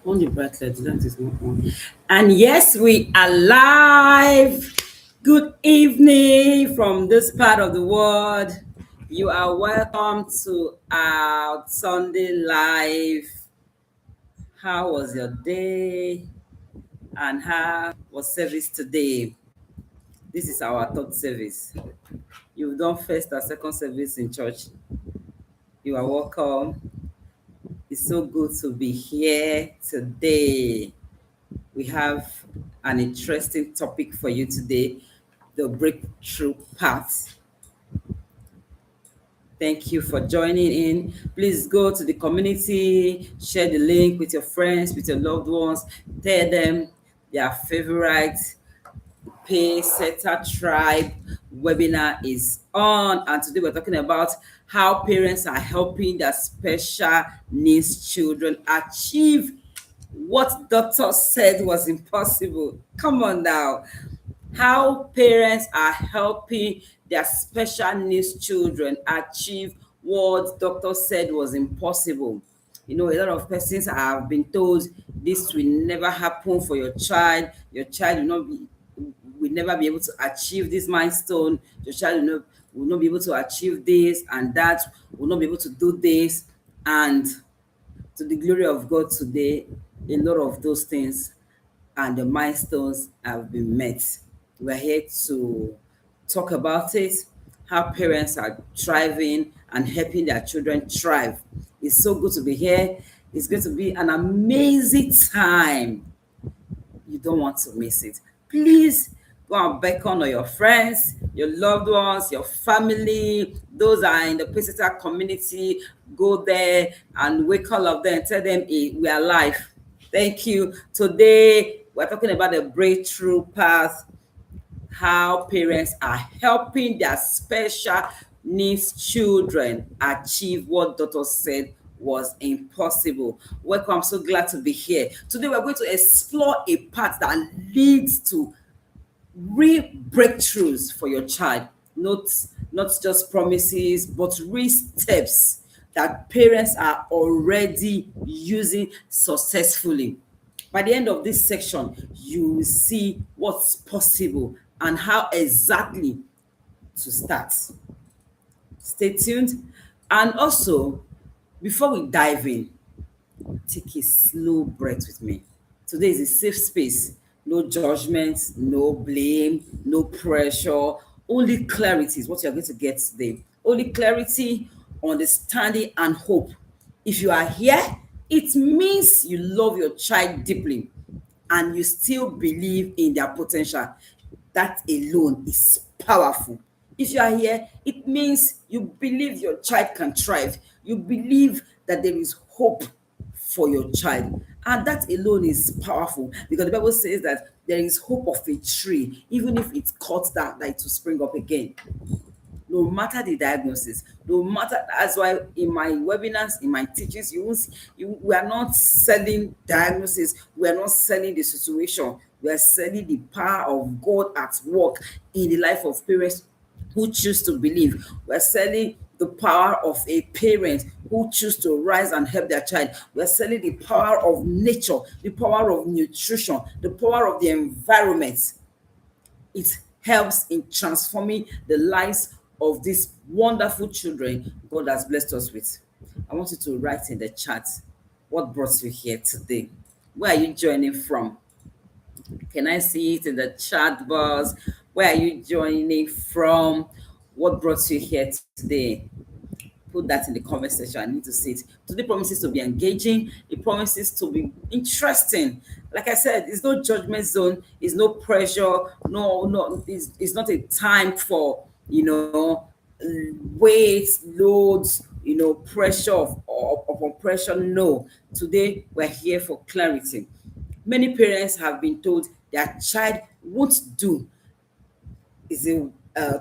On the bright light, that is not on. And yes, we are live. Good evening from this part of the world. You are welcome to our Sunday live. How was your day? And how was service today? This is our third service. You've done first and second service in church. You are welcome. It's so good to be here today. We have an interesting topic for you today, the breakthrough path. Thank you for joining in. Please go to the community, share the link with your friends, with your loved ones, tell them their favorite Pay Setter Tribe webinar is on. And today we're talking about how parents are helping their special needs children achieve what doctors said was impossible. Come on now. How parents are helping their special needs children achieve what doctors said was impossible. You know, a lot of persons have been told this will never happen for your child. Your child will never be able to achieve this milestone. Your child will not be able to achieve this and that, will not be able to do this. And to the glory of God today, a lot of those things and the milestones have been met. We're here to talk about it, how parents are thriving and helping their children thrive. It's so good to be here. It's going to be an amazing time. You don't want to miss it. Please go and beckon on your friends, your loved ones, your family, those are in the Pesita community. Go there and wake all of them, tell them, hey, we are live. Thank you. Today, we're talking about the breakthrough path, how parents are helping their special needs children achieve what doctors said was impossible. Welcome, I'm so glad to be here. Today, we're going to explore a path that leads to real breakthroughs for your child, not just promises, but real steps that parents are already using successfully. By the end of this section, you will see what's possible and how exactly to start. Stay tuned. And also, before we dive in, take a slow breath with me. Today is a safe space. No judgment, no blame, no pressure. Only clarity is what you're going to get today. Only clarity, understanding, and hope. If you are here, it means you love your child deeply and you still believe in their potential. That alone is powerful. If you are here, it means you believe your child can thrive. You believe that there is hope for your child. And that alone is powerful because the Bible says that there is hope of a tree, even if it's cut down, that it will spring up again. No matter the diagnosis, no matter, that's why in my webinars, in my teachings, we are not selling diagnosis, we are not selling the situation, we are selling the power of God at work in the life of parents who choose to believe. We're selling the power of a parent who choose to rise and help their child. We're selling the power of nature, the power of nutrition, the power of the environment. It helps in transforming the lives of these wonderful children God has blessed us with. I want you to write in the chat what brought you here today. Where are you joining from? Can I see it in the chat box? Where are you joining from? What brought you here today? Put that in the comment section. I need to see it. Today promises to be engaging. It promises to be interesting. Like I said, it's no judgment zone. It's no pressure. No, it's not a time for, weights, loads, pressure of oppression. No. Today, we're here for clarity. Many parents have been told their child won't do. Is it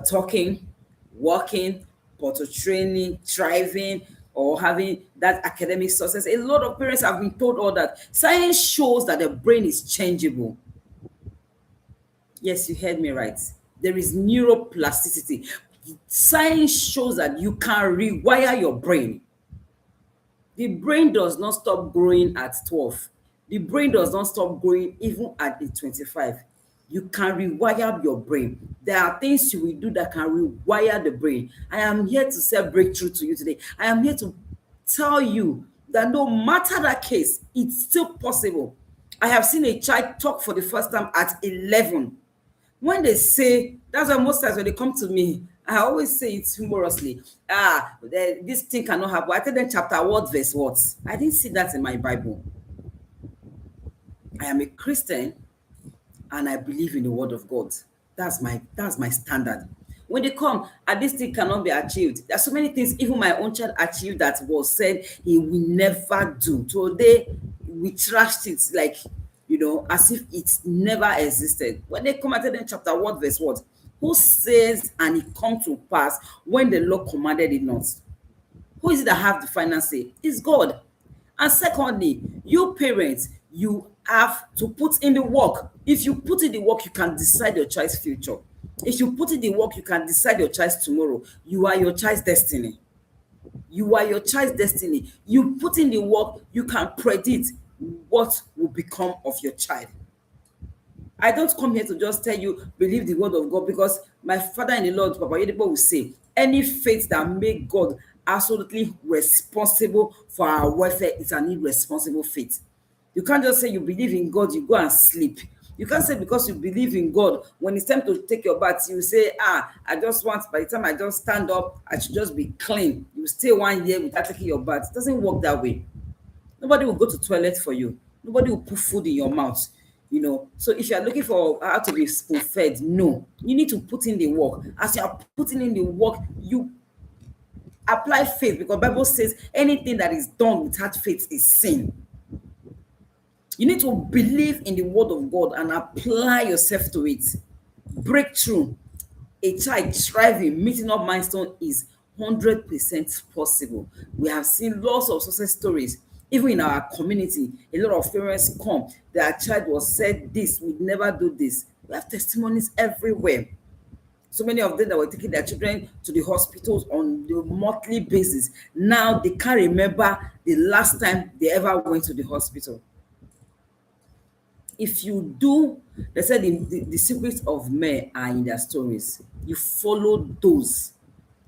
talking, walking, auto training, thriving, or having that academic success? A lot of parents have been told all that. Science shows that the brain is changeable. Yes, you heard me right. There is neuroplasticity. Science shows that you can rewire your brain. The brain does not stop growing at 12. The brain does not stop growing even at age 25. You can rewire your brain. There are things you will do that can rewire the brain. I am here to say breakthrough to you today. I am here to tell you that no matter that case, it's still possible. I have seen a child talk for the first time at 11. When they say, that's why most times when they come to me, I always say it humorously. This thing cannot happen. I tell them chapter what, verse what. I didn't see that in my Bible. I am a Christian and I believe in the word of God. That's my standard. When they come, and this thing cannot be achieved. There are so many things even my own child achieved that was said he will never do. Today we trashed it like, as if it never existed. When they come, I tell them chapter what, verse what. Who says and it come to pass when the Lord commanded it not? Who is it that have the final say? It's God. And secondly, you parents, you have to put in the work. If you put in the work, you can decide your child's future. If you put in the work, you can decide your child's tomorrow. You are your child's destiny. You are your child's destiny. You put in the work, you can predict what will become of your child. I don't come here to just tell you, believe the word of God, because my father in the Lord, Papa Yedipo, will say, any faith that make God absolutely responsible for our welfare is an irresponsible faith. You can't just say you believe in God, you go and sleep. You can't say because you believe in God, when it's time to take your bath, you say, I just want, by the time I just stand up, I should just be clean. You stay 1 year without taking your bath. It doesn't work that way. Nobody will go to toilet for you. Nobody will put food in your mouth. So if you're looking for how to be spoon fed, no, you need to put in the work. As you are putting in the work, you apply faith, because Bible says anything that is done without faith is sin. You need to believe in the word of God and apply yourself to it. Breakthrough, a child striving, meeting up milestone is 100% possible. We have seen lots of success stories. Even in our community, a lot of parents come, their child was said this, we'd never do this. We have testimonies everywhere. So many of them that were taking their children to the hospitals on the monthly basis, now they can't remember the last time they ever went to the hospital. If you do, they said the secrets of men are in their stories. You follow those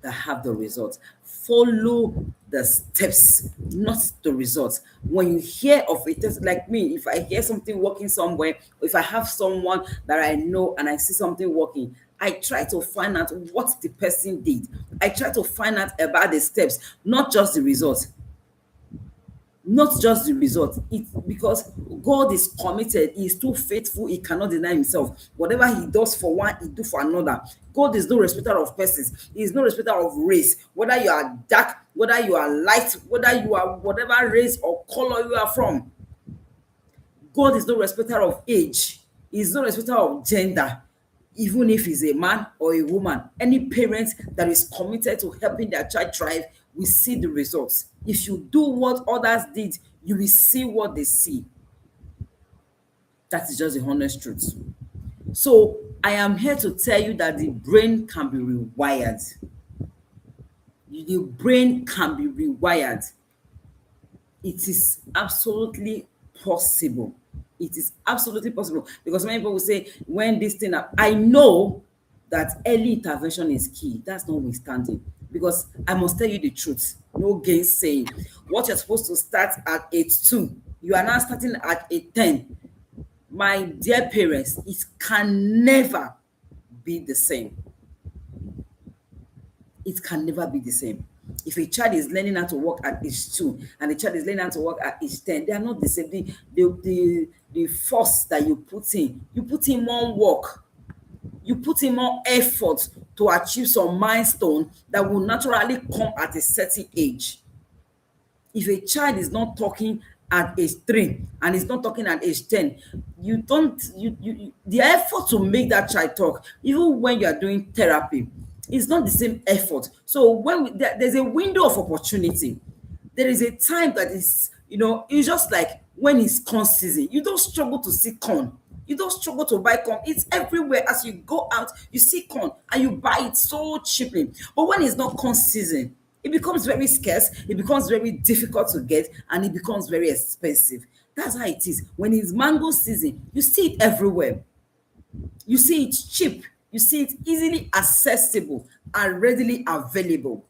that have the results. Follow the steps, not the results. When you hear of it, just like me, if I hear something working somewhere, or if I have someone that I know and I see something working, I try to find out what the person did. I try to find out about the steps, not just the results. Not just the result. It's because God is committed. He is too faithful. He cannot deny himself. Whatever he does for one, he do for another. God is no respecter of persons. He is no respecter of race. Whether you are dark, whether you are light, whether you are whatever race or color you are from. God is no respecter of age. He is no respecter of gender. Even if he's a man or a woman, any parent that is committed to helping their child thrive will see the results. If you do what others did, you will see what they see. That is just the honest truth. So I am here to tell you that the brain can be rewired. The brain can be rewired. It is absolutely possible. It is absolutely possible, because many people will say, when this thing, I know that early intervention is key. That's notwithstanding, because I must tell you the truth. No gainsaying. What you're supposed to start at age 2, you are now starting at age 10. My dear parents, it can never be the same. It can never be the same. If a child is learning how to walk at age 2 and a child is learning how to walk at age 10, they are not the same. The force that you put in more work, you put in more effort to achieve some milestone that will naturally come at a certain age. If a child is not talking at age 3 and is not talking at age 10, the effort to make that child talk, even when you are doing therapy, it's not the same effort. So when there's a window of opportunity, there is a time that is, it's just like when it's corn season. You don't struggle to see corn. You don't struggle to buy corn. It's everywhere. As you go out, you see corn and you buy it so cheaply. But when it's not corn season, it becomes very scarce, it becomes very difficult to get, and it becomes very expensive. That's how it is. When it's mango season, you see it everywhere. You see it cheap. You see it easily accessible and readily available.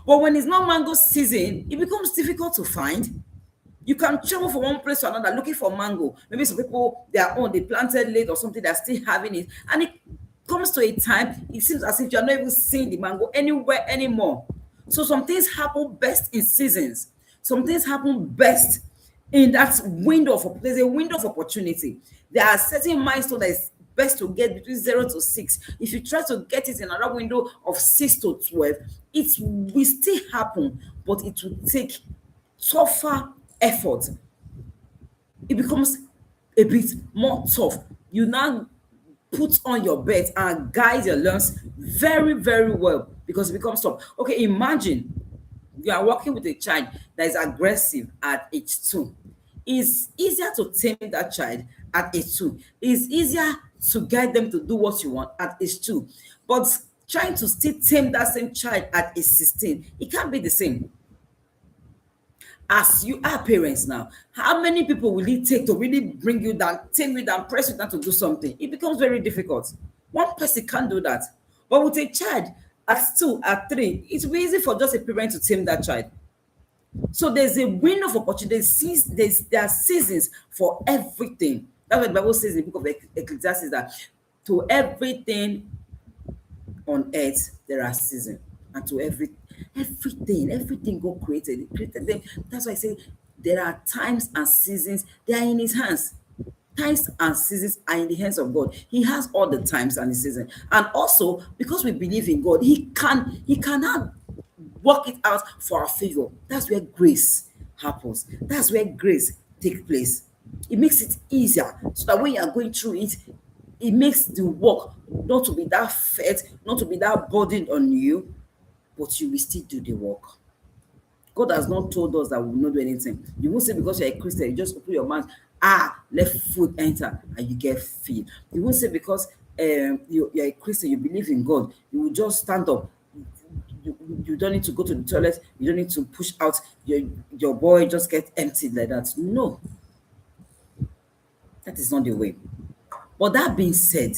But when it's not mango season, it becomes difficult to find. You can travel from one place to another looking for mango. Maybe some people, their own, they planted late or something, they're still having it. And it comes to a time, it seems as if you're not even seeing the mango anywhere anymore. So some things happen best in seasons. Some things happen best in that window of, there's a window of opportunity. There are certain milestones that is best to get between 0 to 6. If you try to get it in another window of 6 to 12, it will still happen, but it will take tougher effort. It becomes a bit more tough. You now put on your bet and guide your learns very, very well because it becomes tough. Okay, imagine you are working with a child that is aggressive at age 2. It's easier to tame that child at age 2. It's easier to guide them to do what you want at age 2. But trying to still tame that same child at age 16, it can't be the same. As you are parents now, how many people will it take to really bring you down, tame you down, press you down to do something? It becomes very difficult. One person can't do that. But with a child at 2, at 3, it's easy for just a parent to tame that child. So there's a window of opportunity. There are seasons for everything. That's what the Bible says in the book of Ecclesiastes, that to everything on earth there are seasons, and to everything God created, He created them. That's why I say there are times and seasons. They are in His hands. Times and seasons are in the hands of God. He has all the times and the seasons. And also, because we believe in God, He cannot work it out for our favor. That's where grace happens. That's where grace takes place. It makes it easier so that when you are going through it, it makes the work not to be that fat, not to be that burden on you, but you will still do the work. God has not told us that we will not do anything. You won't say because you're a Christian, you just open your mouth, let food enter and you get filled. You won't say because you're a Christian, you believe in God, you will just stand up. You don't need to go to the toilet, you don't need to push out your boy, just get emptied like that. No, that is not the way. But that being said,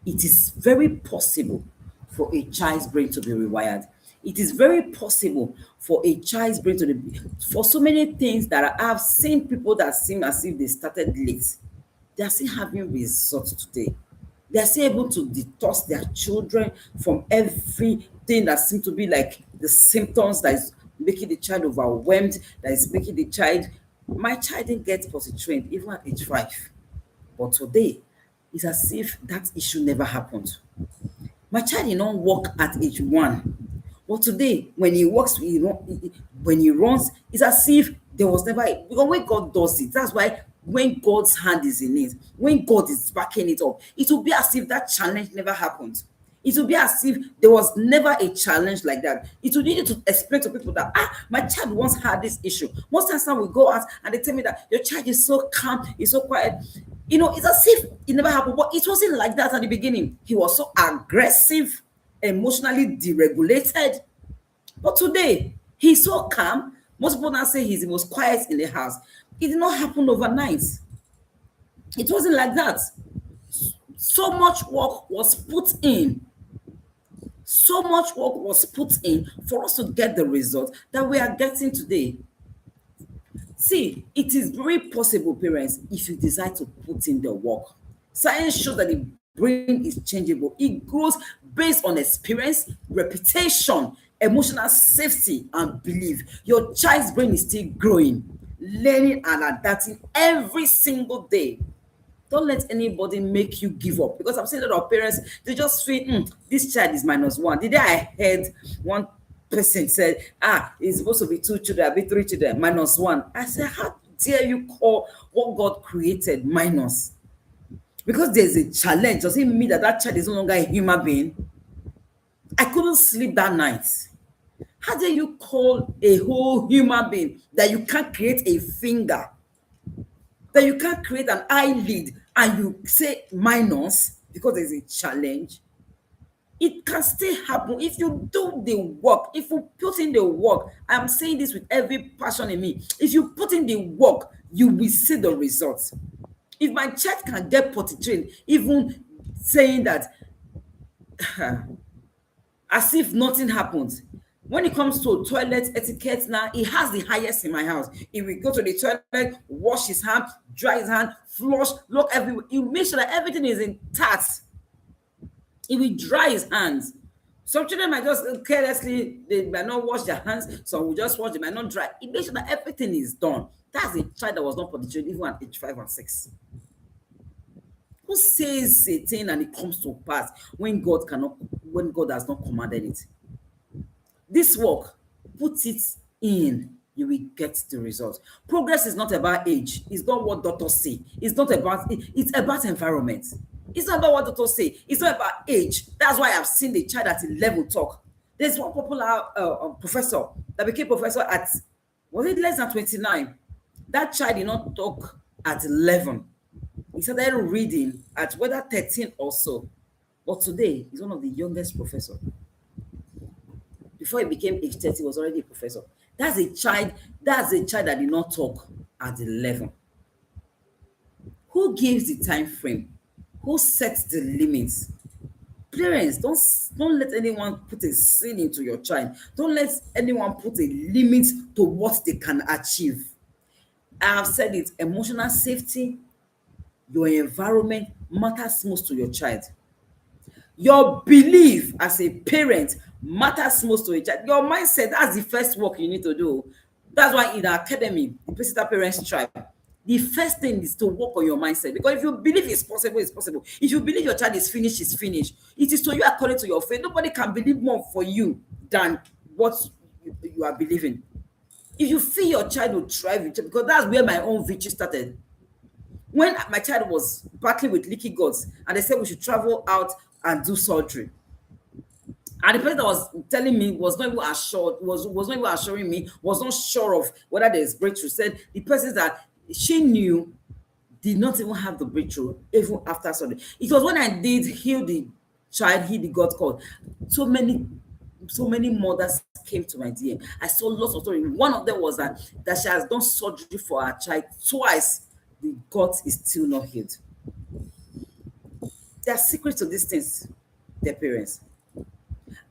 it is very possible for a child's brain to be rewired. It is very possible for a child's brain to be, for so many things that I have seen people that seem as if they started late, they are still having results today. They are still able to detox their children from everything that seems to be like the symptoms that is making the child overwhelmed, that is making the child. My child didn't get potty trained even at age 5. But today, it's as if that issue never happened. My child did not walk at age 1. But today, when he walks, when he runs, it's as if there was never, because when God does it, that's why when God's hand is in it, when God is backing it up, it will be as if that challenge never happened. It will be as if there was never a challenge like that. It will need you to explain to people that, my child once had this issue. Most times now we go out and they tell me that your child is so calm, he's so quiet. It's as if it never happened, but it wasn't like that at the beginning. He was so aggressive, emotionally deregulated. But today, he's so calm. Most people now say he's the most quiet in the house. It did not happen overnight. It wasn't like that. So much work was put in. So much work was put in for us to get the result that we are getting today. See, it is very possible, parents, if you decide to put in the work. Science shows that the brain is changeable. It grows based on experience, reputation, emotional safety, and belief. Your child's brain is still growing, learning and adapting every single day. Don't let anybody make you give up, because I've seen a lot of parents, they just feel, this child is -1. The day I heard one person said, it's supposed to be 2 children, I'll be 3 children, -1. I said, how dare you call what God created minus? Because there's a challenge, does it mean that that child is no longer a human being? I couldn't sleep that night. How dare you call a whole human being that you can't create a finger, that you can't create an eyelid, and you say minus because there's a challenge? It can still happen if you do the work, if you put in the work. I'm saying this with every passion in me. If you put in the work, you will see the results. If my child can get potty trained, even saying that as if nothing happened. When it comes to toilet etiquette now, he has the highest in my house. He will go to the toilet, wash his hand, dry his hand, flush, look everywhere. He will make sure that everything is intact. He will dry his hands. Some children might just carelessly, they might not wash their hands. Some will just wash, they might not dry. He makes sure that everything is done. That's a child that was not potty trained even at age 5 and 6. Who says a thing and it comes to pass when God has not commanded it? This work, put it in, you will get the results. Progress is not about age. It's not what doctors say. It's not about it's about environment. It's not about what doctors say. It's not about age. That's why I've seen the child at 11 talk. There's one popular professor that became professor at, was it less than 29? That child did not talk at 11. He started reading at whether 13 or so. But today, he's one of the youngest professors. Before he became age 30, he was already a professor. That's a child that did not talk at 11. Who gives the time frame? Who sets the limits? Parents, don't let anyone put a ceiling to your child. Don't let anyone put a limit to what they can achieve. I have said it, emotional safety, your environment matters most to your child. Your belief as a parent matters most to a child. Your mindset, that's the first work you need to do. That's why in the academy, the Pesita Parents Tribe, the first thing is to work on your mindset. Because if you believe it's possible, it's possible. If you believe your child is finished, it's finished. It is to you according to your faith. Nobody can believe more for you than what you are believing. If you feel your child will thrive, because that's where my own victory started. When my child was battling with leaky guts and they said we should travel out and do surgery, and the person that was telling me was not even assured, was not even assuring me, was not sure of whether there's breakthrough, said the person that she knew did not even have the breakthrough even after surgery. It was when I did heal the child, heal the gut cord. So many mothers came to my DM. I saw lots of stories. One of them was that she has done surgery for her child twice. The gut is still not healed. There are secrets to these things, their parents.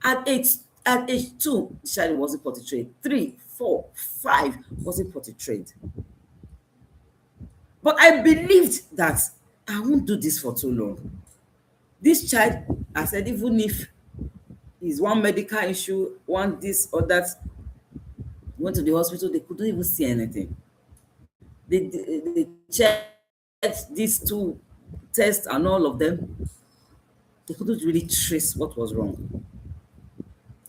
At age 2, the child wasn't potty trained. 3, 4, 5 wasn't potty trained. But I believed that I won't do this for too long. This child, I said, even if it's one medical issue, one this or that, went to the hospital, they couldn't even see anything. They checked these 2 tests and all of them. They couldn't really trace what was wrong.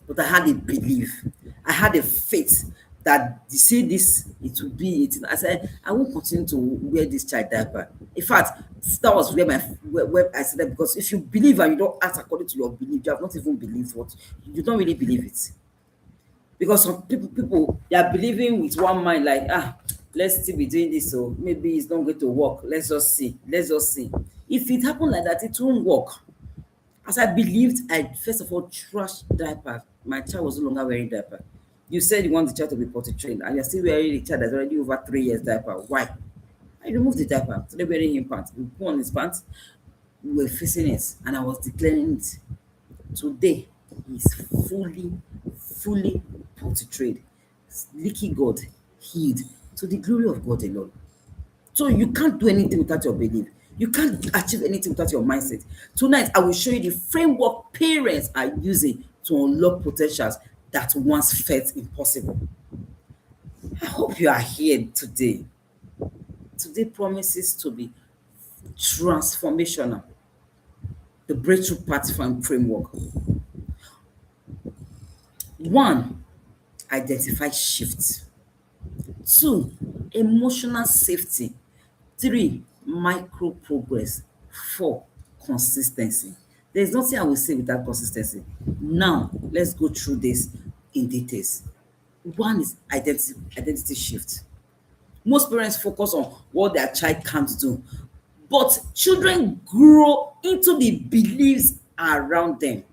But I had a belief. I had a faith that you see this, it will be it. I said, I won't continue to wear this child diaper. In fact, that was where I said that, because if you believe and you don't act according to your belief, you have not even believed what you don't really believe it. Because some people they are believing with one mind, like, let's still be doing this, so maybe it's not going to work. Let's just see. If it happened like that, it won't work. As I believed, I first of all trashed diaper. My child was no longer wearing diaper. You said you want the child to be potty trained, and you're still wearing the child that's already over 3 years diaper. Why? I removed the diaper. So they're wearing him pants. We put on his pants. We were facing it, and I was declaring it. Today, he's fully potty trained. Leaky God healed to the glory of God alone. So you can't do anything without your belief. You can't achieve anything without your mindset. Tonight, I will show you the framework parents are using to unlock potentials that once felt impossible. I hope you are here today. Today promises to be transformational. The breakthrough path framework. 1, identify shifts. 2, emotional safety. 3, micro progress. 4, consistency. There's nothing I will say without consistency. Now, let's go through this in details. 1 is identity shift. Most parents focus on what their child can't do, but children grow into the beliefs around them.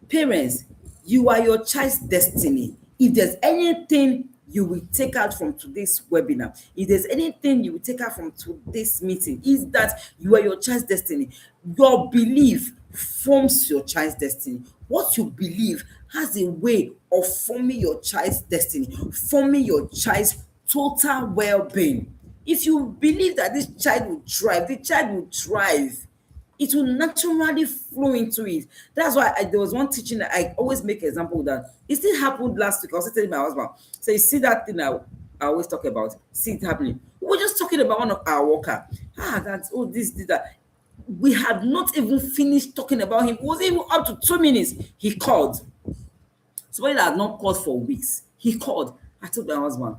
Parents, you are your child's destiny. If there's anything you will take out from today's webinar, if there's anything you will take out from today's meeting, is that you are your child's destiny. Your belief forms your child's destiny. What you believe has a way of forming your child's destiny, forming your child's total well-being. If you believe that this child will thrive, the child will thrive. It will naturally flow into it. That's why there was one teaching that I always make example of that. It still happened last week. I was telling my husband, so you see that thing I always talk about, see it happening. We were just talking about one of our worker. That's this, that. We had not even finished talking about him. It was even up to 2 minutes. He called. Somebody that had not called for weeks. He called. I told my husband,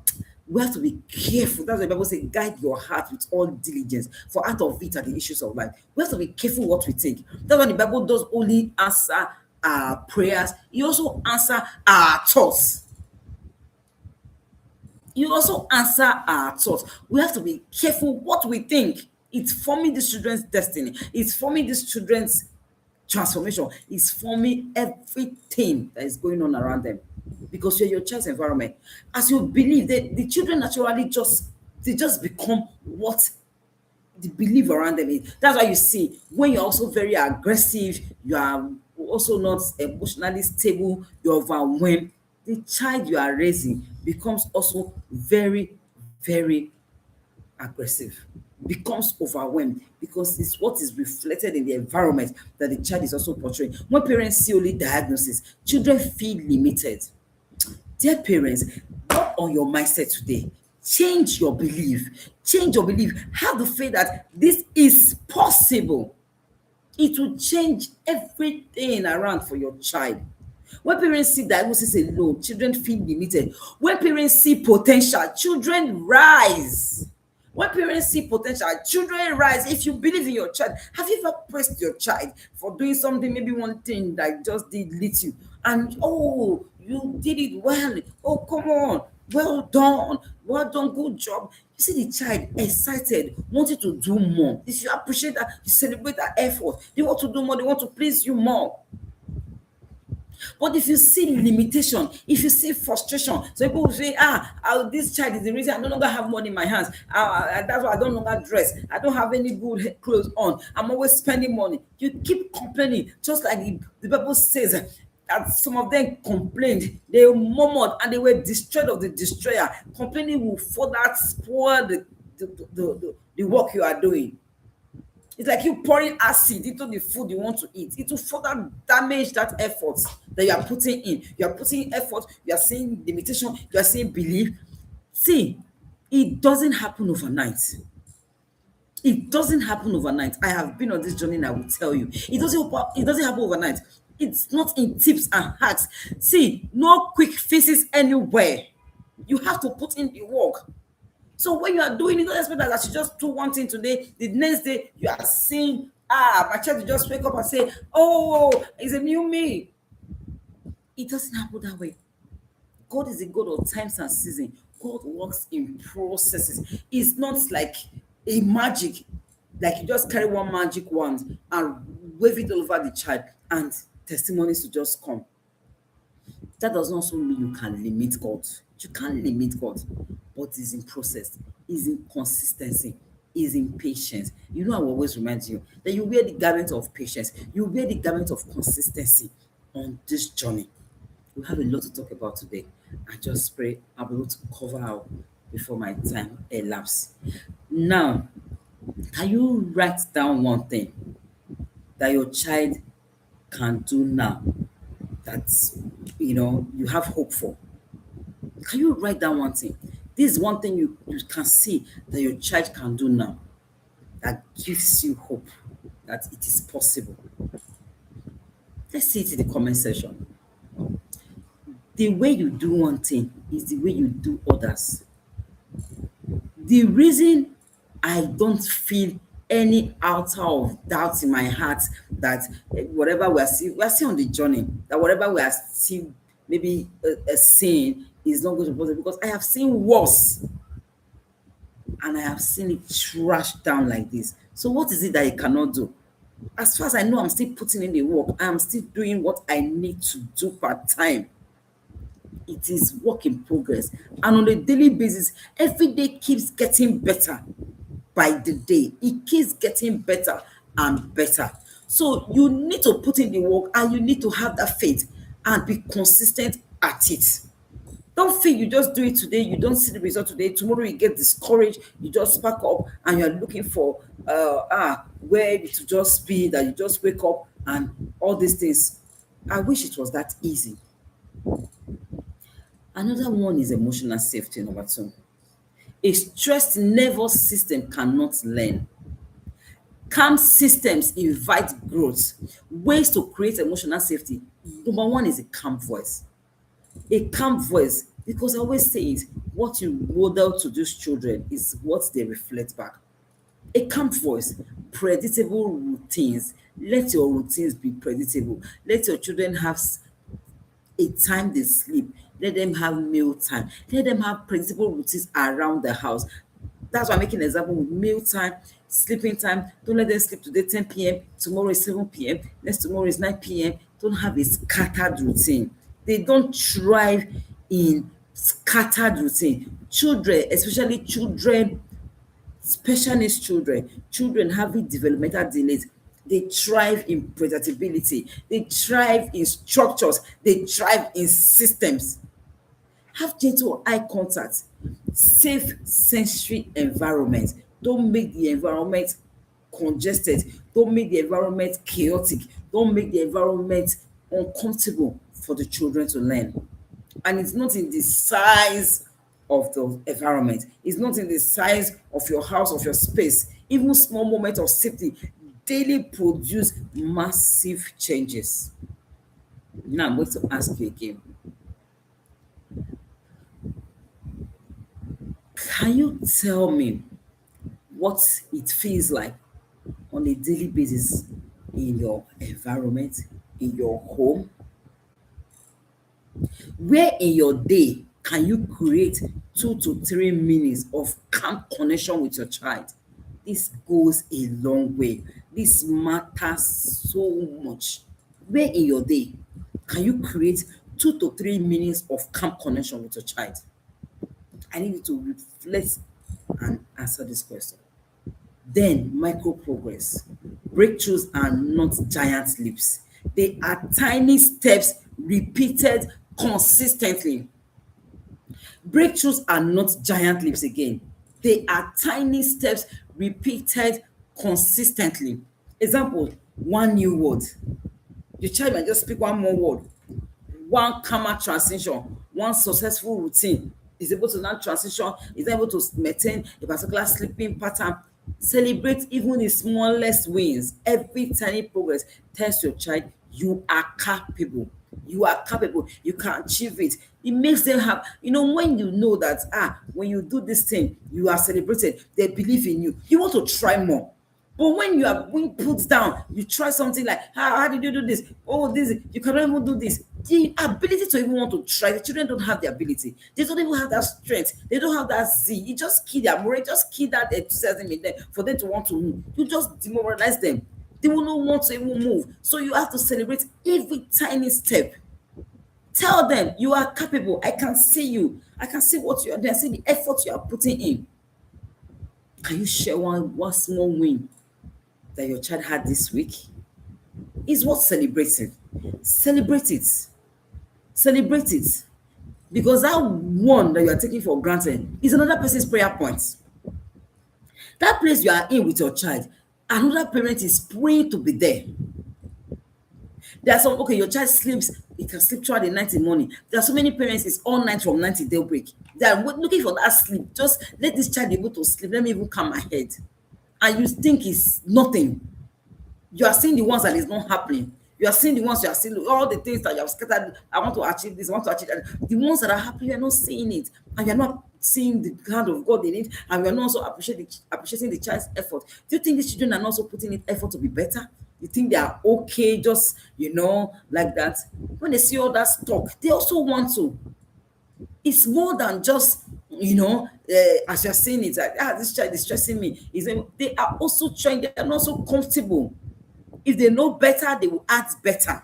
we have to be careful. That's why the Bible says, guide your heart with all diligence, for out of it are the issues of life. We have to be careful what we think. That's why the Bible does only answer our prayers. It also answer our thoughts. You also answer our thoughts. We have to be careful what we think. It's forming these children's destiny. It's forming these children's transformation. It's forming everything that is going on around them, because you're your child's environment. As you believe, the children naturally just become what the belief around them is. That's why you see when you're also very aggressive, you are also not emotionally stable, you're overwhelmed, the child you are raising becomes also very, very aggressive, becomes overwhelmed, because it's what is reflected in the environment that the child is also portraying. When parents see only diagnosis, children feel limited. Dear parents, work on your mindset today. Change your belief. Change your belief. Have the faith that this is possible. It will change everything around for your child. When parents see diagnosis alone, children feel limited. When parents see potential, children rise. When parents see potential, children rise. If you believe in your child, have you ever praised your child for doing something, maybe one thing that just did little, and oh, you did it well. Oh, come on. Well done, good job. You see the child excited, wanting to do more. If you appreciate that, you celebrate that effort. They want to do more, they want to please you more. But if you see limitation, if you see frustration, so people will say, this child is the reason I no longer have money in my hands. That's why I don't longer dress. I don't have any good clothes on. I'm always spending money. You keep complaining, just like the Bible says that some of them complained, they murmured, and they were destroyed of the destroyer. Complaining will further spoil the work you are doing. It's like you pouring acid into the food you want to eat. It will further damage that effort that you are putting in. You are putting effort, you are seeing limitation, you are seeing belief. See, it doesn't happen overnight. It doesn't happen overnight. I have been on this journey and I will tell you. It doesn't happen overnight. It's not in tips and hacks. See, no quick fixes anywhere. You have to put in the work. So when you are doing it, don't expect that you just do one thing today, the next day you are seeing, my child will just wake up and say, oh, it's a new me. It doesn't happen that way. God is a God of times and seasons. God works in processes. It's not like a magic, like you just carry one magic wand and wave it all over the child and testimonies will just come. That does not also mean you can limit God. You can't limit God, but it's in process, it's in consistency, it's in patience. You know, I will always remind you that you wear the garment of patience, you wear the garment of consistency on this journey. We have a lot to talk about today. I just pray I'll be able to cover out before my time elapses. Now, can you write down one thing that your child can do now that you have hope for? Can you write down one thing? This is one thing you can see that your child can do now that gives you hope that it is possible. Let's see it in the comment section. The way you do one thing is the way you do others. The reason I don't feel any iota of doubt in my heart that whatever we are still on the journey, that whatever we are still maybe seeing is not going to be possible, because I have seen worse and I have seen it trashed down like this. So what is it that you cannot do? As far as I know, I'm still putting in the work. I'm still doing what I need to do part time. it is work in progress. And on a daily basis, every day keeps getting better. By the day, it keeps getting better and better. So you need to put in the work, and you need to have that faith and be consistent at it. Don't feel you just do it today, you don't see the result today, tomorrow you get discouraged, you just spark up and you're looking for where to just be, that you just wake up and all these things. I wish it was that easy. Another one is emotional safety, number two. A stressed nervous system cannot learn. Calm systems invite growth. Ways to create emotional safety. Number one is a calm voice. A calm voice, because I always say it, what you model to those children is what they reflect back. A calm voice, predictable routines. Let your routines be predictable. Let your children have a time they sleep. Let them have meal time. Let them have predictable routines around the house. That's why I'm making an example with meal time, sleeping time. Don't let them sleep today 10 p.m., tomorrow is 7 p.m., next tomorrow is 9 p.m. Don't have a scattered routine. They don't thrive in scattered routine. Children, especially children, special needs children, children having developmental delays, they thrive in predictability, they thrive in structures, they thrive in systems. Have gentle eye contact, safe sensory environment. Don't make the environment congested, don't make the environment chaotic, don't make the environment uncomfortable for the children to learn. And it's not in the size of the environment, it's not in the size of your house, of your space. Even small moments of safety daily produce massive changes. Now I'm going to ask you again, can you tell me what it feels like on a daily basis in your environment, in your home? Where in your day can you create 2 to 3 minutes of calm connection with your child? This goes a long way. This matters so much. Where in your day can you create 2 to 3 minutes of calm connection with your child? I need you to reflect and answer this question. Then, micro progress. Breakthroughs are not giant leaps, they are tiny steps repeated consistently. Breakthroughs are not giant leaps again, they are tiny steps repeated consistently. Example, one new word. Your child might just speak one more word, one calmer transition, one successful routine, is able to now transition, is able to maintain a particular sleeping pattern. Celebrate even the smallest wins. Every tiny progress tells your child you are capable. You are capable. You can achieve it. It makes them have, when you know that, when you do this thing, you are celebrated, they believe in you. You want to try more. But when you are being put down, you try something like, how did you do this? Oh, this, you cannot even do this. The ability to even want to try, the children don't have the ability. They don't even have that strength. They don't have that zeal. You just kill their morale, just kill that enthusiasm in them for them to want to move. You just demoralize them. They will not want to even move. So you have to celebrate every tiny step. Tell them you are capable. I can see you. I can see what you are doing. I see the effort you are putting in. Can you share one small win that your child had this week? Is worth celebrating. Celebrate it. Celebrate it. Because that one that you are taking for granted is another person's prayer point. That place you are in with your child, another parent is praying to be there. There are some, okay, your child sleeps, he can sleep throughout the night and morning. There are so many parents, it's all night from 9 till daybreak. They are looking for that sleep. Just let this child be able to sleep. Let me even calm my head. And you think it's nothing. You are seeing the ones that is not happening. You are seeing the ones you are seeing, all the things that you have scattered. I want to achieve this, I want to achieve that. The ones that are happening, you are not seeing it. And you are not seeing the hand of God in it. And you are not also appreciating the child's effort. Do you think these children are not also putting in effort to be better? You think they are okay, just, like that? When they see all that stuff, they also want to. It's more than just, as you're saying it, like, this child is stressing me. They are also trying, they are not so comfortable. If they know better, they will act better.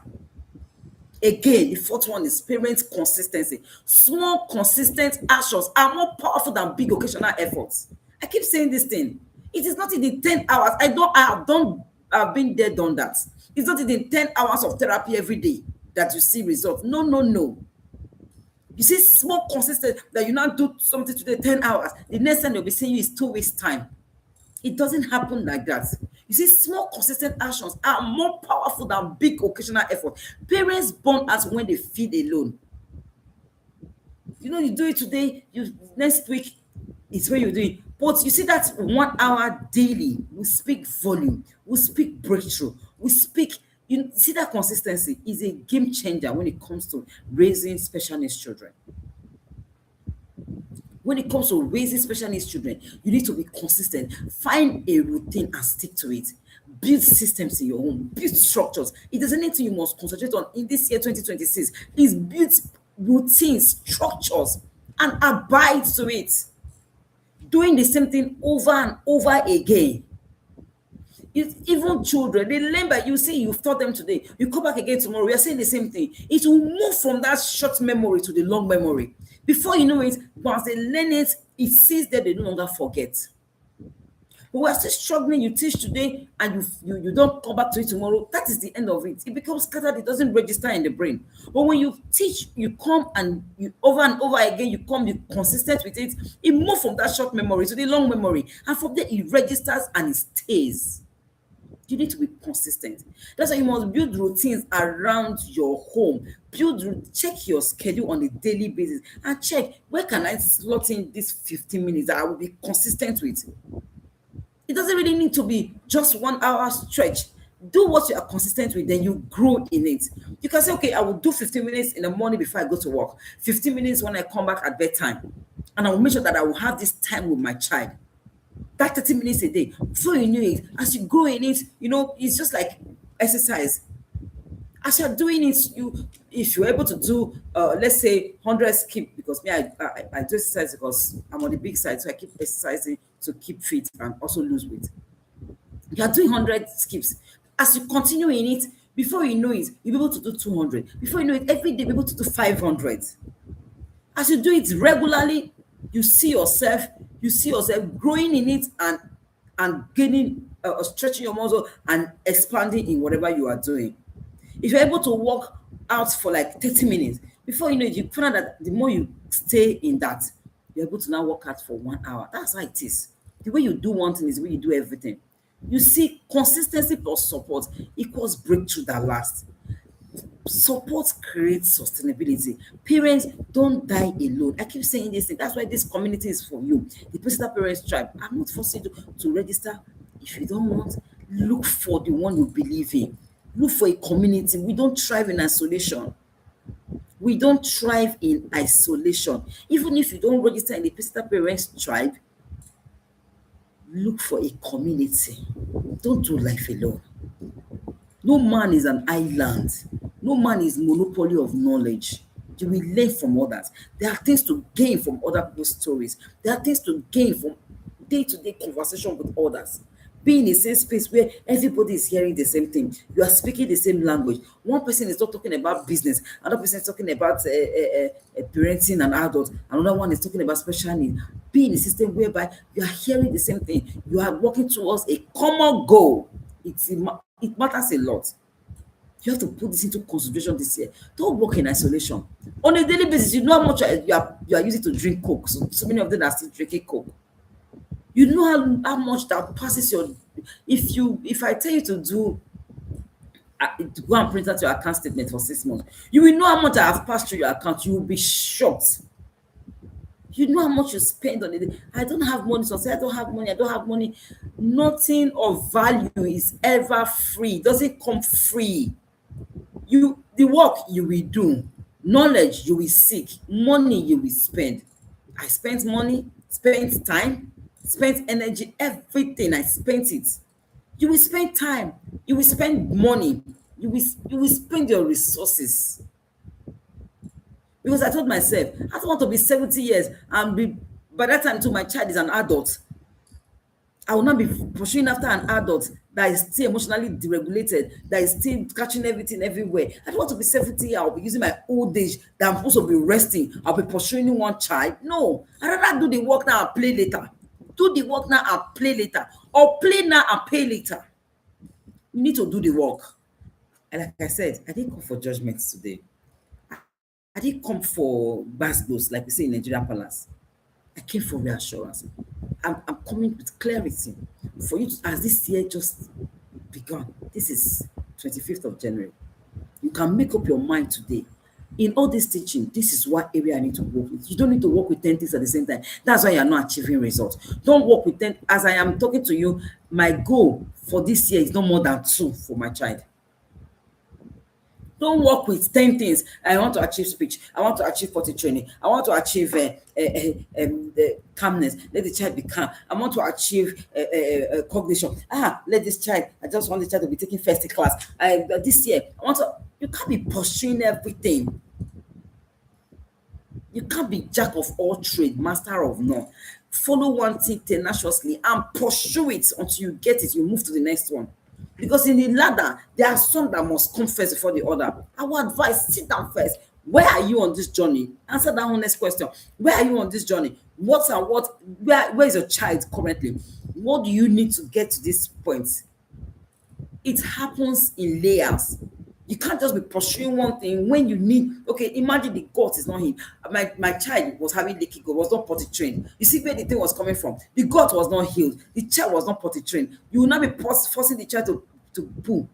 Again, the fourth one is parents' consistency. Small, consistent actions are more powerful than big occasional efforts. I keep saying this thing. It is not in the 10 hours. I've been there, done that. It's not in the 10 hours of therapy every day that you see results. No, no, no. You see, small, consistent, that you now do something today, 10 hours. The next time they'll be seeing you is 2 weeks' time. It doesn't happen like that. You see, small, consistent actions are more powerful than big occasional effort. Parents born us when they feed alone. You do it today, you next week it's when you do it. But you see that 1 hour daily will speak volume, will speak breakthrough, will speak. You see that consistency is a game changer when it comes to raising special needs children. When it comes to raising special needs children, you need to be consistent. Find a routine and stick to it. Build systems in your home, build structures. It isn't anything you must concentrate on in this year 2026. Is build routines, structures, and abide to it. Doing the same thing over and over again. Even children, they learn by you. See, you've taught them today. You come back again tomorrow. We are saying the same thing. It will move from that short memory to the long memory. Before you know it, once they learn it, it sees that they no longer forget. But we're still struggling. You teach today and you don't come back to it tomorrow. That is the end of it. It becomes scattered. It doesn't register in the brain. But when you teach, you come and you over and over again, you're consistent with it. It moves from that short memory to the long memory. And from there, it registers and it stays. You need to be consistent. That's why you must build routines around your home. Check your schedule on a daily basis and check, where can I slot in this 15 minutes that I will be consistent with. It doesn't really need to be just 1 hour stretch. Do what you are consistent with, then you grow in it. You can say, okay, I will do 15 minutes in the morning before I go to work, 15 minutes when I come back at bedtime, and I will make sure that I will have this time with my child. That 30 minutes a day. Before you know it, as you grow in it, it's just like exercise. As you're doing it, if you're able to do, let's say 100 skip, because me, I do exercise because I'm on the big side, so I keep exercising to keep fit and also lose weight. You are doing 100 skips. As you continue in it, before you know it, you'll be able to do 200. Before you know it, every day, you'll be able to do 500. As you do it regularly, you see yourself growing in it and gaining, stretching your muscle and expanding in whatever you are doing. If you're able to work out for like 30 minutes, before you know it, you find out that the more you stay in that, you're able to now work out for 1 hour. That's how it is. The way you do one thing is the way you do everything. You see, consistency plus support equals breakthrough that lasts. Support creates sustainability. Parents, don't die alone. I keep saying this thing. That's why this community is for you. The Personal Parents Tribe. I'm not forcing you to register. If you don't want, look for the one you believe in. Look for a community. We don't thrive in isolation. We don't thrive in isolation. Even if you don't register in the Personal Parents Tribe, look for a community. Don't do life alone. No man is an island. No man is monopoly of knowledge. You will learn from others. There are things to gain from other people's stories. There are things to gain from day-to-day conversation with others. Be in a safe space where everybody is hearing the same thing. You are speaking the same language. One person is not talking about business. Another person is talking about parenting an adult. Another one is talking about special needs. Be in a system whereby you are hearing the same thing. You are working towards a common goal. It matters a lot. You have to put this into consideration this year. Don't work in isolation. On a daily basis, you know how much you are using to drink Coke. So many of them are still drinking Coke. You know how much that passes your. If I tell you to go and print out your account statement for 6 months, you will know how much I have passed through your account. You will be shocked. You know how much you spend on it. I don't have money, so say I don't have money. I don't have money. Nothing of value is ever free. It doesn't come free. The work you will do, knowledge you will seek, money you will spend. I spent money, spent time, spent energy, everything. I spent it. You will spend time. You will spend money. You will spend your resources. Because I told myself, I don't want to be 70 years and by that time too, my child is an adult. I will not be pursuing after an adult that is still emotionally deregulated, that is still catching everything everywhere. I don't want to be 70. I'll be using my old age that I'm supposed to be resting. I'll be pursuing one child. No, I'd rather do the work now and play later. Do the work now and play later. Or play now and pay later. You need to do the work. And like I said, I didn't come for judgments today. I didn't come for bastos, like we say in Nigerian Palace. I came for reassurance. I'm coming with clarity for you to, as this year just begun. This is 25th of January. You can make up your mind today. In all this teaching, this is what area I need to work with. You don't need to work with 10 things at the same time. That's why you're not achieving results. Don't work with 10. As I am talking to you, my goal for this year is no more than 2 for my child. Don't work with 10 things. I want to achieve speech. I want to achieve potty training. I want to achieve calmness. Let the child be calm. I want to achieve cognition. Let this child, I just want the child to be taking first class. This year, I want to, you can't be pursuing everything. You can't be jack of all trade, master of none. Follow one thing tenaciously and pursue it until you get it. You move to the next one. Because in the ladder, there are some that must come first before the other. I would advise, sit down first. Where are you on this journey? Answer that honest question. Where are you on this journey? Where is your child currently? What do you need to get to this point? It happens in layers. You can't just be pursuing one thing when you need. Okay, imagine the gut is not healed. My child was having leaky gut, was not potty trained. You see where the thing was coming from. The gut was not healed. The child was not potty trained. You will not be forcing the child to poo.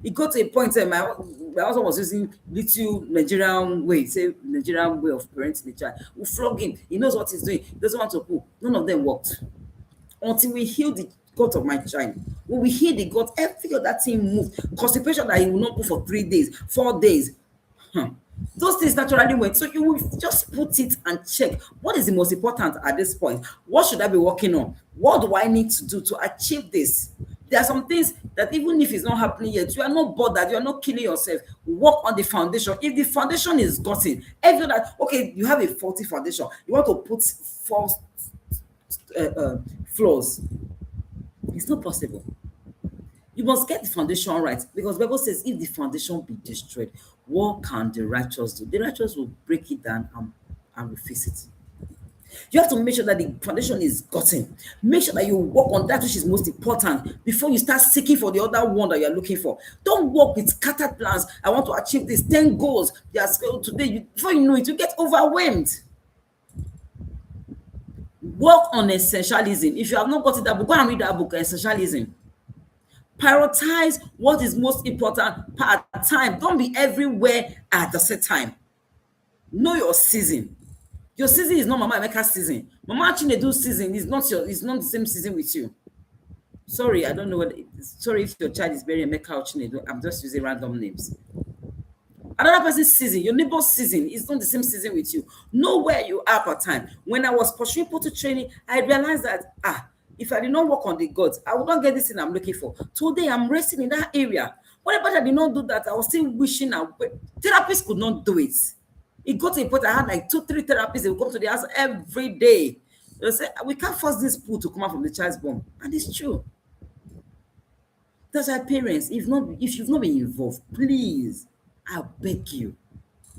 It got to a point where my husband was using little Nigerian way, say Nigerian way of parenting the child. We flog him. He knows what he's doing. He doesn't want to poo. None of them worked. Until we healed the gut of my child. When we heal the gut, every other thing moved. Constipation that he will not put for 3 days, 4 days. Those things naturally went. So you will just put it and check. What is the most important at this point? What should I be working on? What do I need to do to achieve this? There are some things that even if it's not happening yet, you are not bothered, you are not killing yourself. Work on the foundation. If the foundation is gotten, every other, okay, you have a faulty foundation. You want to put false floors. It's not possible. You must get the foundation right, because the Bible says, if the foundation be destroyed, what can the righteous do? The righteous will break it down and refix it. You have to make sure that the foundation is gotten. Make sure that you work on that which is most important before you start seeking for the other one that you're looking for. Don't work with scattered plans. I want to achieve this 10 goals. Today, before you know it, you get overwhelmed. Work on essentialism. If you have not gotten that book, go and read that book, Essentialism. Prioritize what is most important per time. Don't be everywhere at the same time. Know your season. Your season is not Mama Emeka's season. Mama Chinedu's season is not the same season with you. Sorry, I don't know sorry if your child is very Emeka or Chinedu. I'm just using random names. Another person's season, your neighbor's season is not the same season with you. Know where you are per time. When I was pursuing potty training, I realized that if I did not work on the gods, I would not get this thing I'm looking for. Today, I'm resting in that area. Whatever I did not do that, I was still wishing therapists could not do it. It got to a point I had like 2-3 therapists. They would come to the house every day. They say, we can't force this poo to come out from the child's bone. And it's true. That's why parents, if you've not been involved, please, I beg you,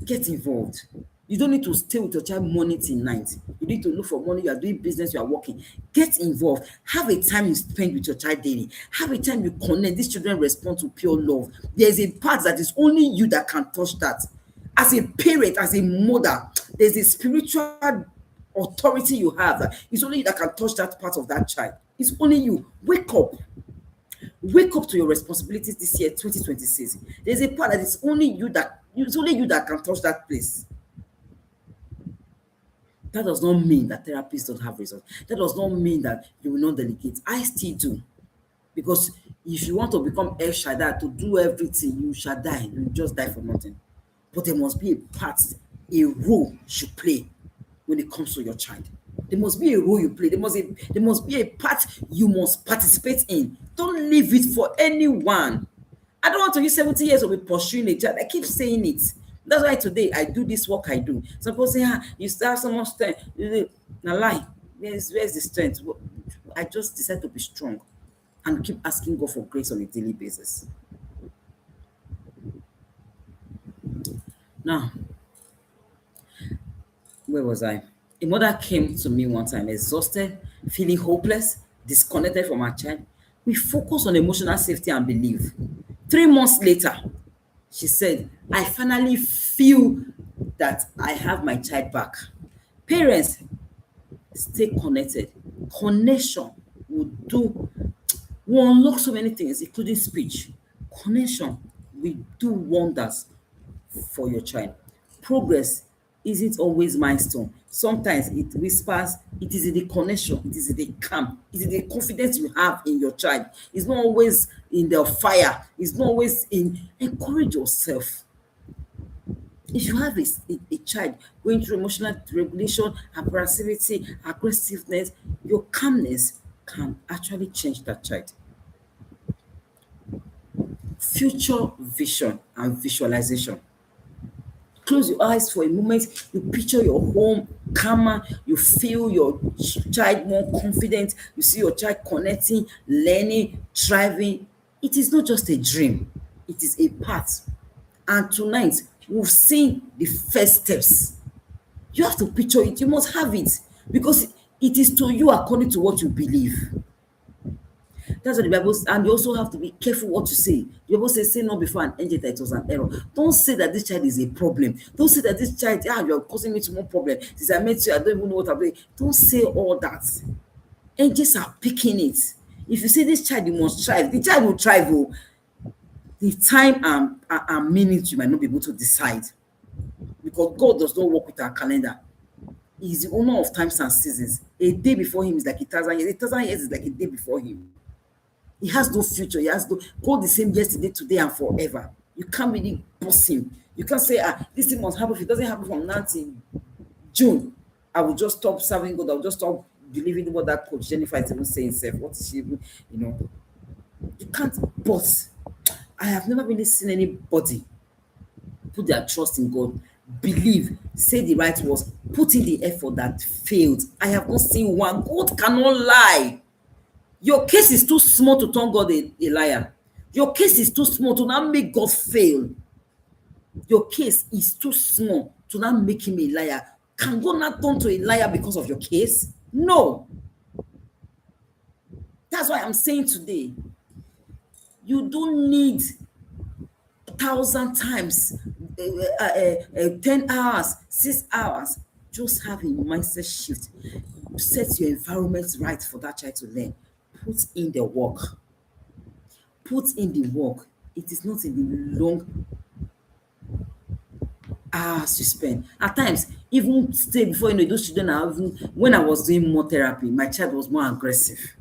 get involved. You don't need to stay with your child morning till night. You need to look for money. You are doing business. You are working. Get involved. Have a time you spend with your child daily. Have a time you connect. These children respond to pure love. There's a part that is only you that can touch that. As a parent, as a mother, there's a spiritual authority you have. It's only you that can touch that part of that child. It's only you. Wake up. Wake up to your responsibilities this year, 2026. There's a part that it's only you that can touch that place. That does not mean that therapists don't have results. That does not mean that you will not delegate. I still do. Because if you want to become El Shaddai, to do everything, you shall die. You just die for nothing. But there must be a part, a role you play when it comes to your child. There must be a role you play. There must be a part you must participate in. Don't leave it for anyone. I don't want to use 70 years of pursuing a child. I keep saying it. That's why today I do this work I do. Some people say, you still have so much strength. Now lie. Where's the strength? I just decided to be strong and keep asking God for grace on a daily basis. Now, where was I? A mother came to me one time, exhausted, feeling hopeless, disconnected from her child. We focused on emotional safety and belief. 3 months later, she said, I finally feel that I have my child back. Parents, stay connected. Connection will do, will unlock so many things, including speech. Connection will do wonders for your child. Progress isn't always milestone. Sometimes it whispers, it is in the connection, it is in the calm, it is in the confidence you have in your child. It's not always in the fire, it's not always in encourage yourself. If you have a child going through emotional regulation, hyperactivity, aggressiveness, your calmness can actually change that child. Future vision and visualization. Close your eyes for a moment, you picture your home calmer, you feel your child more confident, you see your child connecting, learning, thriving. It is not just a dream, it is a path. And tonight, we've seen the first steps. You have to picture it, you must have it, because it is to you according to what you believe. That's what the Bible says. And you also have to be careful what you say. The Bible says, say not before an angel that it was an error. Don't say that this child is a problem. Don't say that this child, you're causing me to more problem. Since I met you, I don't even know what I'm doing. Don't say all that. Angels are picking it. If you say this child, you must thrive, the child will thrive. Oh. The time and minutes you might not be able to decide. Because God does not work with our calendar. He's the owner of times and seasons. A day before him is like 1,000 years. 1,000 years is like a day before him. He has no future. He has no God the same yesterday, today, and forever. You can't really boss him. You can't say, this thing must happen. If it doesn't happen from now till June, I will just stop serving God. I will just stop believing what that coach Jennifer is even saying. Self, what is she even, you can't boss. I have never really seen anybody put their trust in God, believe, say the right words, put in the effort that failed. I have not seen one. God cannot lie. Your case is too small to turn God a liar. Your case is too small to not make God fail. Your case is too small to not make him a liar. Can God not turn to a liar because of your case? No. That's why I'm saying today, you don't need 1,000 times, 10 hours, 6 hours. Just have a mindset shift. Set your environment right for that child to learn. Put in the work. Put in the work. It is not in the long hours you spend. At times, even stay before those children are even, when I was doing more therapy, my child was more aggressive.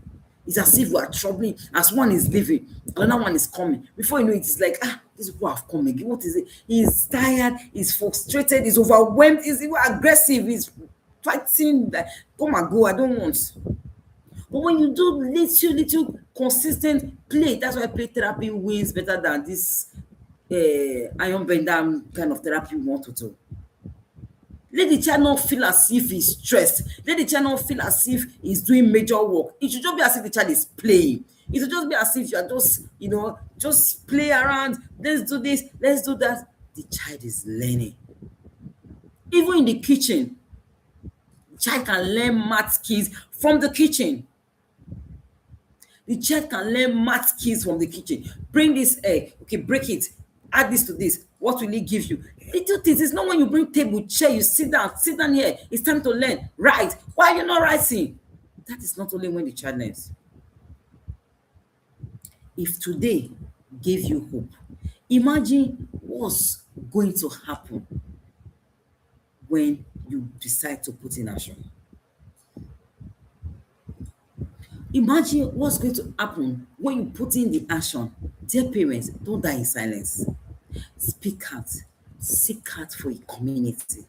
It's as if we are troubling. As one is leaving, another one is coming. Before you know it, it's like, these people have come again. What is it? He's tired, he's frustrated, he's overwhelmed, he's even aggressive, he's fighting, like, come and go, I don't want. But when you do little consistent play, that's why play therapy wins better than this iron bender kind of therapy we want to do. Let the child not feel as if he's stressed. Let the child not feel as if he's doing major work. It should just be as if the child is playing. It should just be as if you are just, just play around. Let's do this, let's do that. The child is learning. Even in the kitchen, the child can learn math skills from the kitchen. The child can learn math skills from the kitchen. Bring this egg, okay, break it, add this to this. What will it give you? Little things. It's not when you bring table, chair, you sit down here. It's time to learn. Write. Why are you not writing? That is not only when the child learns. If today gave you hope, imagine what's going to happen when you decide to put in action. Imagine what's going to happen when you put in the action. Dear parents, don't die in silence. Speak out. Seek out for a community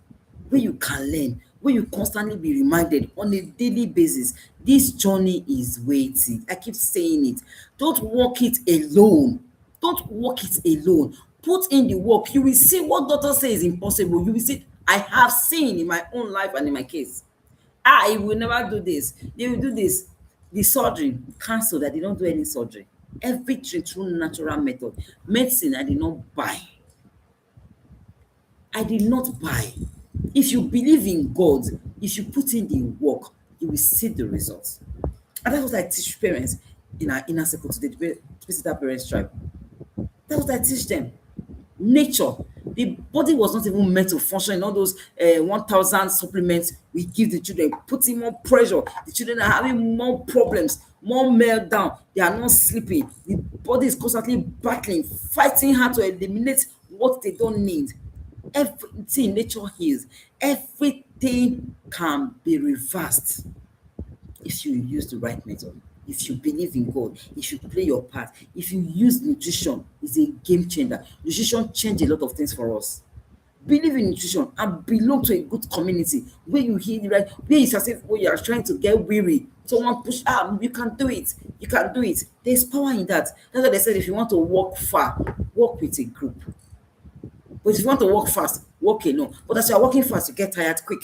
where you can learn, where you constantly be reminded on a daily basis. This journey is waiting. I keep saying it. Don't walk it alone. Don't walk it alone. Put in the work. You will see what doctors say is impossible. You will see, I have seen in my own life and in my case. I will never do this. They will do this. The surgery, cancel. That they don't do any surgery. Everything through natural method. Medicine, I did not buy. I did not buy. If you believe in God, if you put in the work, you will see the results. And that's what I teach parents in our inner circle today, the Visitor Parents Tribe. That's what I teach them. Nature. The body was not even meant to function in all those 1,000 supplements we give the children, putting more pressure. The children are having more problems, more meltdown. They are not sleeping. The body is constantly battling, fighting hard to eliminate what they don't need. Everything nature heals. Everything can be reversed if you use the right method, if you believe in God, if you play your part, if you use nutrition, it's a game changer. Nutrition change a lot of things for us. Believe in nutrition and belong to a good community where you hear the right, where it's as if when you are trying to get weary, someone push, you can do it, you can do it. There's power in that. That's why they said if you want to walk far, walk with a group. But if you want to walk fast, walk alone. But as you are walking fast, you get tired quick.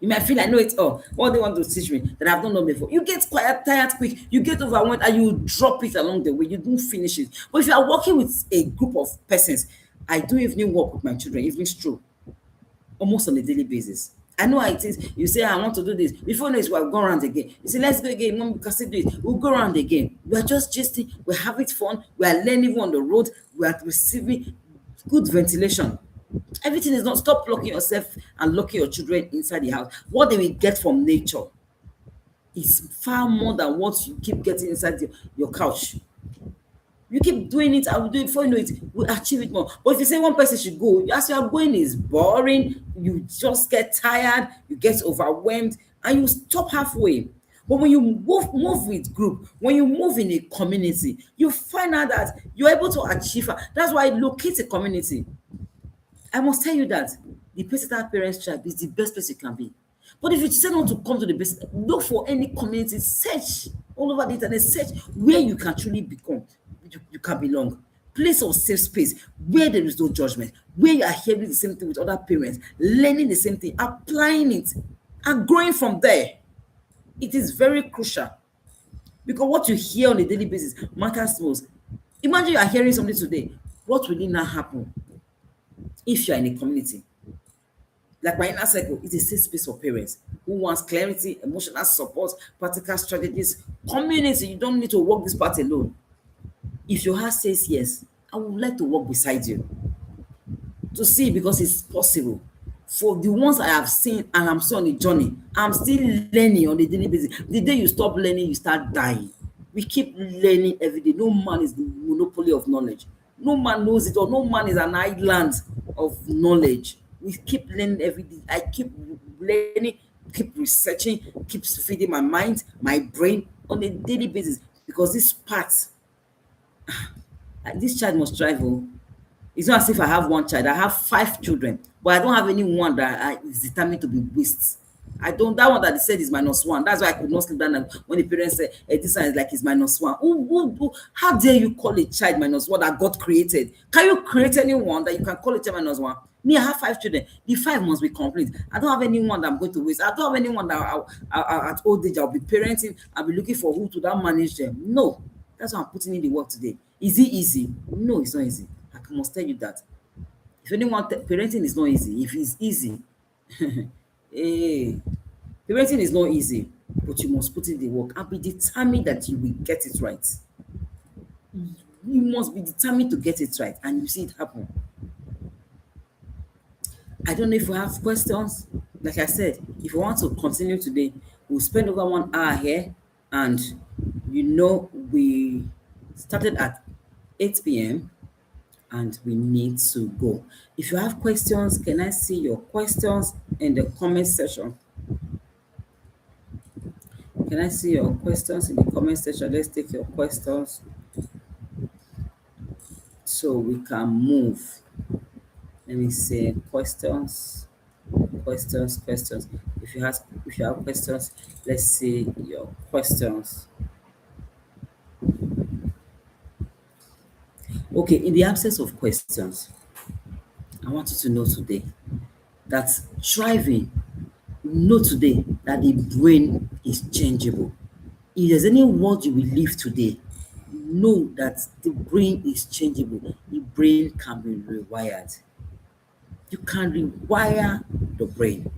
You might feel like, no, it's all. What they want to teach me that I've not known before. You get quiet, tired quick. You get overwhelmed and you drop it along the way. You don't finish it. But if you are working with a group of persons, I do evening walk with my children, evening stroll, almost on a daily basis. I know how it is. You say, I want to do this. Before you know it, we'll go around again. You say, let's go again. Mom, we can still do it. We'll go around again. We are just gisting. We're having fun. We are learning on the road. We are receiving good ventilation. Everything is not, stop locking yourself and locking your children inside the house. What they will get from nature is far more than what you keep getting inside your couch. You keep doing it, I will do it before you know it, we'll achieve it more. But if you say one person should go, as you are going is boring, you just get tired, you get overwhelmed, and you stop halfway. But when you move with group, when you move in a community, you find out that you're able to achieve. That's why locate a community. I must tell you that the Peseta Parents Tribe is the best place you can be. But if you decide not to come to the best, look for any community, search all over the internet, search where you can truly become, you can belong. Place of safe space where there is no judgment, where you are hearing the same thing with other parents, learning the same thing, applying it, and growing from there. It is very crucial because what you hear on a daily basis matters most. Imagine you are hearing something today. What will it now happen if you are in a community? Like my inner circle is a safe space for parents who wants clarity, emotional support, practical strategies, community. You don't need to walk this path alone. If your heart says yes, I would like to walk beside you to see, because it's possible. For the ones I have seen and I'm still on the journey, I'm still learning on a daily basis. The day you stop learning, you start dying. We keep learning every day. No man is the monopoly of knowledge. No man knows it, or no man is an island of knowledge. We keep learning every day. I keep learning, keep researching, keeps feeding my mind, my brain on a daily basis, because this part, this child must thrive. Oh. It's not as if I have one child. I have 5 children, but I don't have anyone that is determined to be waste. I don't. That one that they said is -1. That's why I could not sleep that night when the parents said, this one is like it's -1. How dare you call a child -1 that God created? Can you create anyone that you can call a child -1? Me, I have 5 children. The 5 must be complete. I don't have anyone that I'm going to waste. I don't have anyone that at old age I'll be parenting. I'll be looking for who to that manage them. No, that's why I'm putting in the work today. Is it easy? No, it's not easy. I must tell you that. If anyone, parenting is not easy. If it's easy, hey, parenting is not easy, but you must put in the work and be determined that you will get it right. You must be determined to get it right, and you see it happen. I don't know if you have questions. Like I said, if you want to continue today, we'll spend over 1 hour here, and we started at 8 p.m. and we need to go. If you have questions, can I see your questions in the comment section? Can I see your questions in the comment section? Let's take your questions so we can move. Let me see questions. If you have questions, let's see your questions. Okay, in the absence of questions, I want you to know today that thriving know today that the brain is changeable. If there's any word you will leave today, know that the brain is changeable. The brain can be rewired. You can rewire the brain.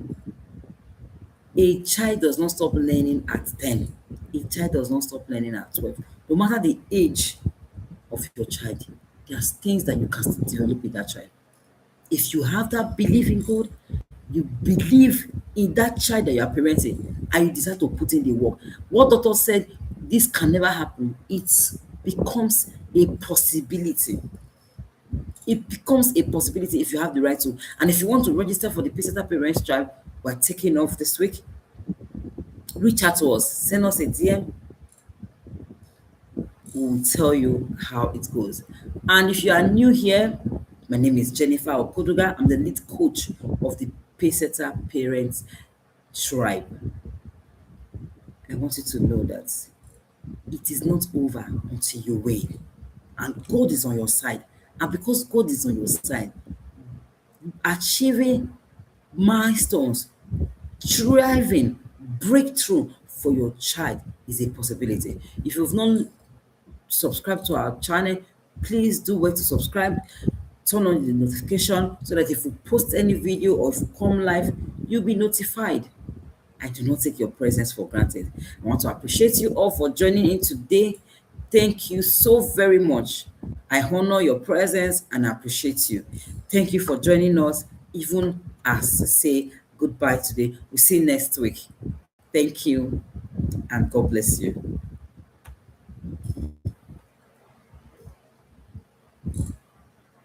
A child does not stop learning at 10. A child does not stop learning at 12. No matter the age of your child, there's things that you can still develop with that child. If you have that belief in God, you believe in that child that you are parenting, and you decide to put in the work. What doctor said, this can never happen, it becomes a possibility. It becomes a possibility if you have the right to. And if you want to register for the Pacesetter Parents Tribe, we're taking off this week. Reach out to us, send us a DM, we'll tell you how it goes. And if you are new here, my name is Jennifer Okoduga. I'm the lead coach of the Pacesetter Parents Tribe. I want you to know that it is not over until you win. And God is on your side. And because God is on your side, achieving milestones, thriving, breakthrough for your child is a possibility. If you've not subscribed to our channel, please do wait to subscribe. Turn on the notification so that if we post any video or if we come live, you'll be notified. I do not take your presence for granted. I want to appreciate you all for joining in today. Thank you so very much. I honor your presence and appreciate you. Thank you for joining us, even as I say goodbye today. We'll see you next week. Thank you, and God bless you.